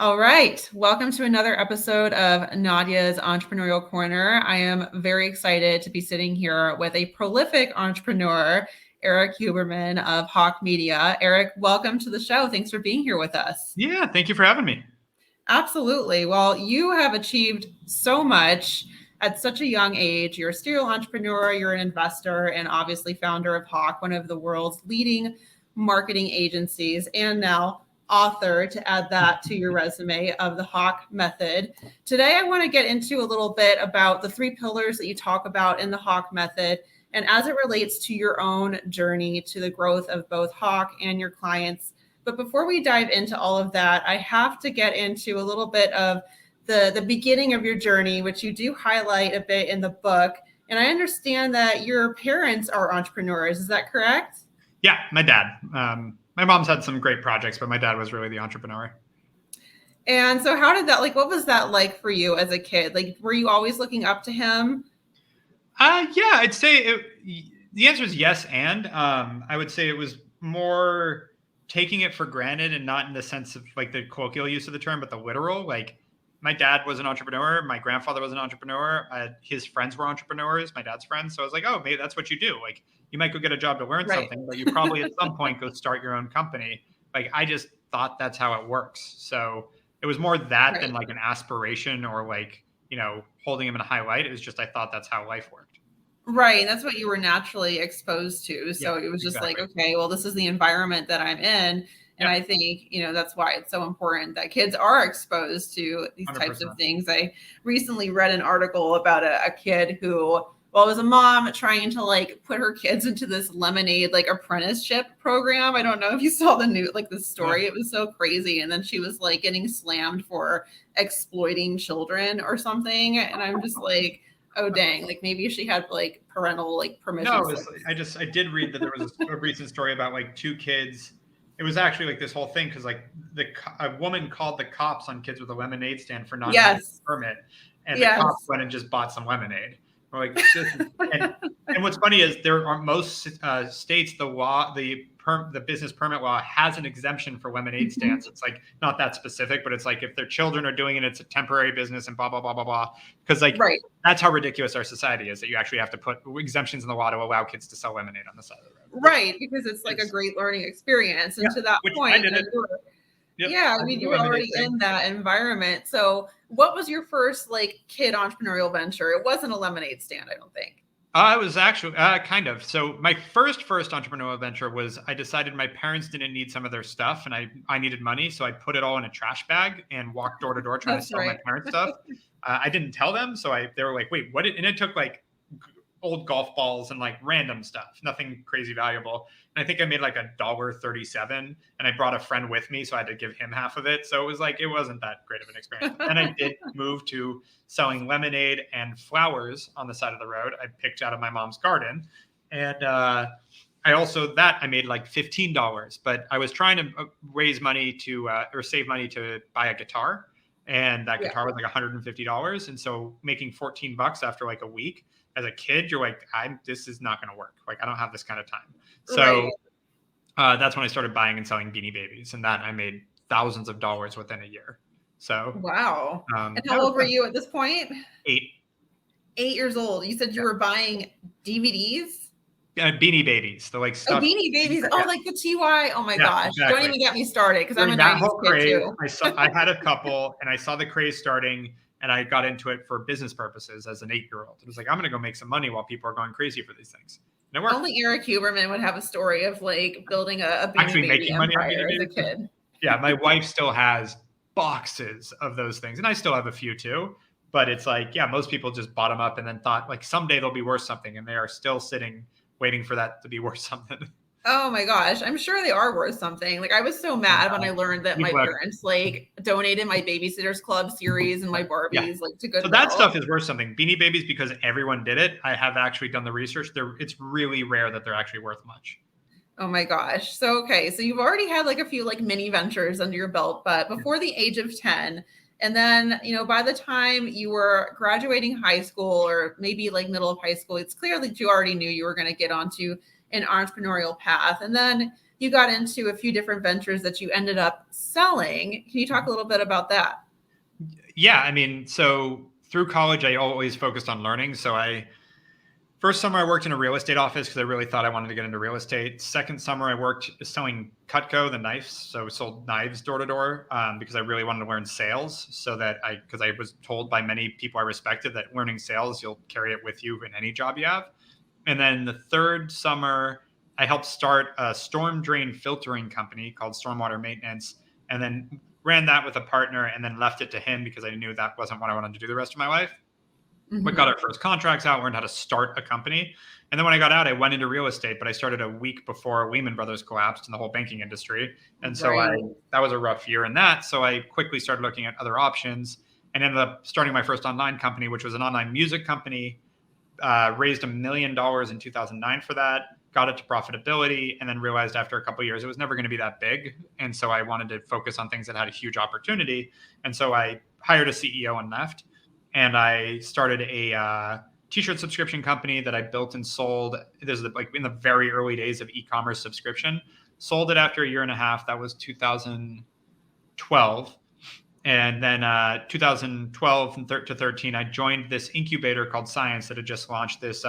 All right. Welcome to another episode of Nadya's Entrepreneurial Corner. I am very excited to be sitting here with a prolific entrepreneur, Erik Huberman of Hawke Media. Erik, welcome to the show. Thanks for being here with us. Yeah, thank you for having me. Absolutely. Well, you have achieved so much at such a young age. You're a serial entrepreneur, you're an investor, and obviously founder of Hawke, one of the world's leading marketing agencies, and now author, to add that to your resume, of the Hawke Method. Today, I want to get into a little bit about the three pillars that you talk about in the Hawke Method and as it relates to your own journey to the growth of both Hawke and your clients. But before we dive into all of that, I have to get into a little bit of the beginning of your journey, which you do highlight a bit in the book. And I understand that your parents are entrepreneurs. Is that correct? Yeah, my dad. My mom's had some great projects, but my dad was really the entrepreneur. And so how did that, what was that like for you as a kid? Like, were you always looking up to him? Yeah, I'd say the answer is yes. And I would say it was more taking it for granted and not in the sense of like the colloquial use of the term, but the literal. Like my dad was an entrepreneur. My grandfather was an entrepreneur. His friends were entrepreneurs, my dad's friends. So I was like, oh, maybe that's what you do. Like you might go get a job to learn something, but you probably at some point go start your own company. Like I just thought that's how it works. So it was more that than like an aspiration or like, holding him in a high light. It was just, I thought that's how life worked. Right. That's what you were naturally exposed to. So it was just exactly. like, okay, well, this is the environment that I'm in. And I think, that's why it's so important that kids are exposed to these 100%. types of things. I recently read an article about a kid who, well, it was a mom trying to put her kids into this lemonade apprenticeship program. I don't know if you saw the story. It was so crazy. And then she was getting slammed for exploiting children or something. And I'm just like, oh dang, maybe she had parental permission. No, I did read that there was a recent story about two kids. It was actually this whole thing because a woman called the cops on kids with a lemonade stand for not having a permit, and the cops went and just bought some lemonade. We're like, and what's funny is there are most states, the business permit law has an exemption for lemonade stands. It's not that specific, but it's if their children are doing it, it's a temporary business and blah, blah, blah, blah, blah. Because that's how ridiculous our society is, that you actually have to put exemptions in the law to allow kids to sell lemonade on the side of the road. Right, because it's a great learning experience. And to that point, you were already in that environment. So what was your first kid entrepreneurial venture? It wasn't a lemonade stand, I don't think. It was actually kind of. So my first entrepreneurial venture was, I decided my parents didn't need some of their stuff and I needed money. So I put it all in a trash bag and walked door to door trying to sell my parents' stuff. I didn't tell them. So they were like, wait, what? And it took old golf balls and random stuff, nothing crazy valuable. And I think I made $1.37 and I brought a friend with me. So I had to give him half of it. So it was it wasn't that great of an experience. Then I did move to selling lemonade and flowers on the side of the road. I picked out of my mom's garden. And I made $15, but I was trying to raise money or save money to buy a guitar. And that guitar was $150. And so making $14 after a week, as a kid, you're this is not going to work. I don't have this kind of time. So that's when I started buying and selling Beanie Babies. And that I made thousands of dollars within a year. So, wow. And how old were you at this point? 8. 8 years old. You said you were buying DVDs? Beanie Babies. The stuff. Beanie Babies. Oh, the TY. Oh my gosh. Exactly. Don't even get me started because I'm a 90s kid too. I had a couple and I saw the craze starting. And I got into it for business purposes as an 8-year-old. It was I'm going to go make some money while people are going crazy for these things. And it worked. Only Erik Huberman would have a story of building a Beanie Baby empire as a kid. Yeah, my wife still has boxes of those things. And I still have a few too. But it's most people just bought them up and then thought someday they'll be worth something. And they are still sitting waiting for that to be worth something. Oh my gosh. I'm sure they are worth something. I was so mad when I learned that my parents donated my Babysitter's Club series and my Barbies to Goodwill. So that stuff is worth something. Beanie Babies, because everyone did it. I have actually done the research. It's really rare that they're actually worth much. Oh my gosh. So, okay. So you've already had a few mini ventures under your belt, but before the age of 10, and then, by the time you were graduating high school or maybe middle of high school, it's clear that you already knew you were going to get onto an entrepreneurial path. And then you got into a few different ventures that you ended up selling. Can you talk a little bit about that? Yeah, I mean, so through college, I always focused on learning. So first summer I worked in a real estate office because I really thought I wanted to get into real estate. Second summer I worked selling Cutco, the knives. So sold knives door to door because I really wanted to learn sales because I was told by many people I respected that learning sales, you'll carry it with you in any job you have. And then the third summer I helped start a storm drain filtering company called Stormwater Maintenance, and then ran that with a partner and then left it to him because I knew that wasn't what I wanted to do the rest of my life. But got our first contracts out, learned how to start a company. And then when I got out, I went into real estate, but I started a week before Lehman Brothers collapsed in the whole banking industry. And so that was a rough year in that. So I quickly started looking at other options and ended up starting my first online company, which was an online music company. Raised $1 million in 2009 for that, got it to profitability, and then realized after a couple of years it was never going to be that big. And so I wanted to focus on things that had a huge opportunity. And so I hired a CEO and left. And I started a t-shirt subscription company that I built and sold. This is like in the very early days of e-commerce subscription. Sold it after a year and a half. That was 2012. And then 2012 to 13, I joined this incubator called Science that had just launched this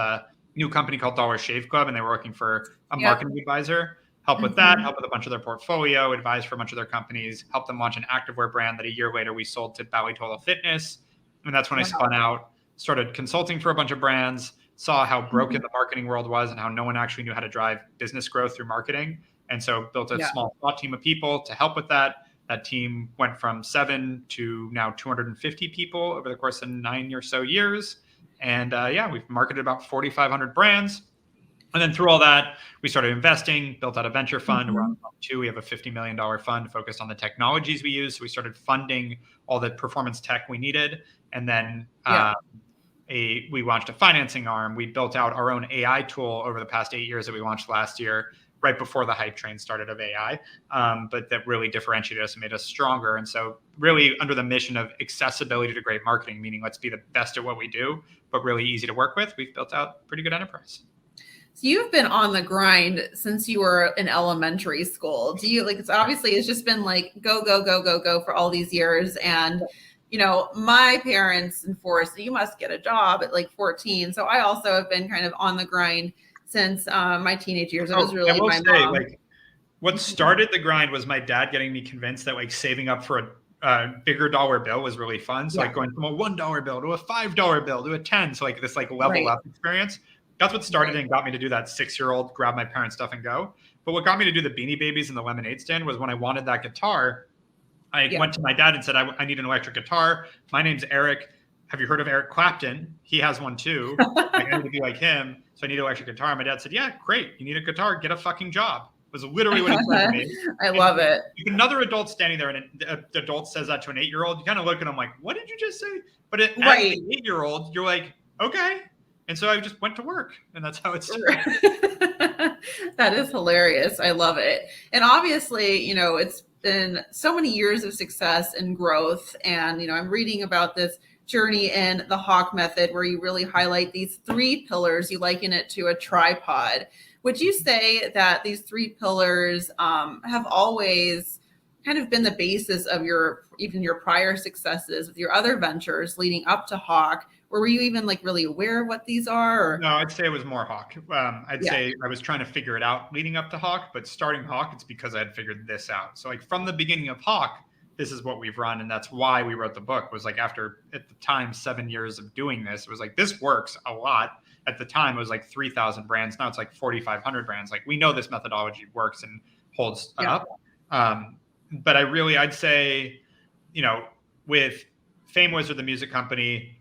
new company called Dollar Shave Club. And they were looking for a marketing advisor, help with that, help with a bunch of their portfolio, advise for a bunch of their companies, help them launch an activewear brand that a year later we sold to Ballytola Fitness. And that's when I spun out, started consulting for a bunch of brands, saw how broken the marketing world was and how no one actually knew how to drive business growth through marketing. And so built a small team of people to help with that. That team went from 7 to now 250 people over the course of 9 or so years. And we've marketed about 4,500 brands. And then through all that, we started investing, built out a venture fund. We're on fund 2. We have a $50 million fund focused on the technologies we use. So we started funding all the performance tech we needed. And then we launched a financing arm. We built out our own AI tool over the past 8 years that we launched last year, right before the hype train started of AI, but that really differentiated us and made us stronger. And so really under the mission of accessibility to great marketing, meaning let's be the best at what we do, but really easy to work with, we've built out a pretty good enterprise. So you've been on the grind since you were in elementary school. Do you it's just been like go, go, go, go, go for all these years. And, my parents enforced that you must get a job at like 14. So I also have been kind of on the grind since my teenage years. It was really my mom. What started the grind was my dad getting me convinced that saving up for a bigger dollar bill was really fun. So going from a $1 bill to a $5 bill to a 10. So this level up experience. That's what started and got me to do that 6-year-old grab my parents' stuff and go. But what got me to do the Beanie Babies and the lemonade stand was when I wanted that guitar, I went to my dad and said, I need an electric guitar. My name's Eric. Have you heard of Eric Clapton? He has one too. I need to be like him. So I need an electric guitar. My dad said, yeah, great. You need a guitar. Get a fucking job. Was literally what he said to me. I love it. If another adult standing there and an adult says that to an 8-year-old, you kind of look at them like, what did you just say? But as an 8-year-old, you're like, okay. And so I just went to work, and that's how it started. That is hilarious. I love it. And obviously, it's been so many years of success and growth. And, I'm reading about this journey in the Hawke Method where you really highlight these 3 pillars. You liken it to a tripod. Would you say that these 3 pillars have always kind of been the basis of your prior successes with your other ventures leading up to Hawke? Or were you even really aware of what these are? Or? No, I'd say it was more Hawke. I'd say I was trying to figure it out leading up to Hawke, but starting Hawke, it's because I had figured this out. So from the beginning of Hawke, this is what we've run. And that's why we wrote the book was after, at the time, 7 years of doing this, it was this works a lot. At the time, it was 3,000 brands. Now it's 4,500 brands. We know this methodology works and holds up. But I'd say, with Fame Wizard, the music company,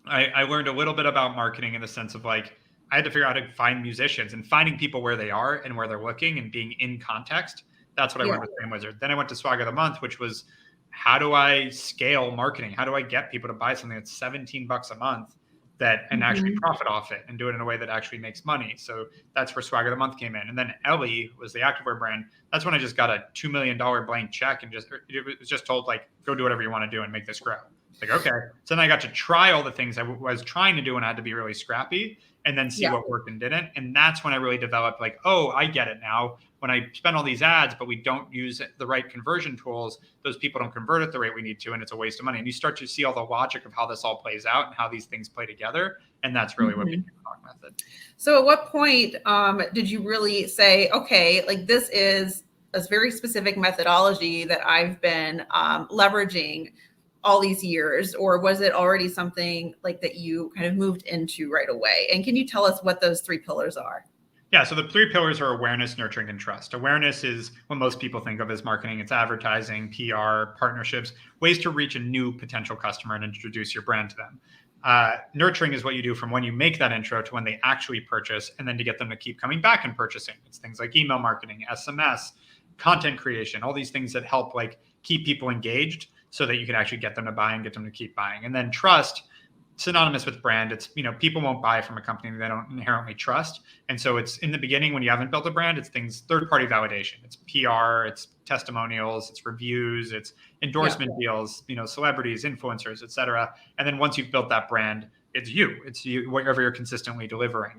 I learned a little bit about marketing in the sense of I had to figure out how to find musicians and finding people where they are and where they're looking and being in context. That's what I learned with Fame Wizard. Then I went to Swag of the Month, which was how do I scale marketing? How do I get people to buy something that's $17 a month and actually profit off it and do it in a way that actually makes money? So that's where Swag of the Month came in. And then Ellie was the activewear brand. That's when I just got a $2 million blank check and it was just told go do whatever you want to do and make this grow. Okay. So then I got to try all the things I was trying to do and I had to be really scrappy. and then see Yeah. what worked and didn't. And that's when I really developed like, oh, I get it now. When I spend all these ads, but we don't use the right conversion tools, those people don't convert at the rate we need to, and it's a waste of money. And you start to see all the logic of how this all plays out and how these things play together. And that's really what became the Hawke Method. So at what point did you really say, okay, like this is a very specific methodology that I've been leveraging all these years, or was it already something like that you kind of moved into right away? And can you tell us what those 3 pillars are? Yeah, so the 3 pillars are awareness, nurturing, and trust. Awareness is what most people think of as marketing. It's advertising, PR, partnerships, ways to reach a new potential customer and introduce your brand to them. Nurturing is what you do from when you make that intro to when they actually purchase, and then to get them to keep coming back and purchasing. It's things like email marketing, SMS, content creation, all these things that help like keep people engaged so that you can actually get them to buy and get them to keep buying. And then trust, synonymous with brand. It's, people won't buy from a company they don't inherently trust. And so it's in the beginning when you haven't built a brand, it's things, third-party validation. It's PR, it's testimonials, it's reviews, it's endorsement deals, celebrities, influencers, et cetera. And then once you've built that brand, it's you, whatever you're consistently delivering.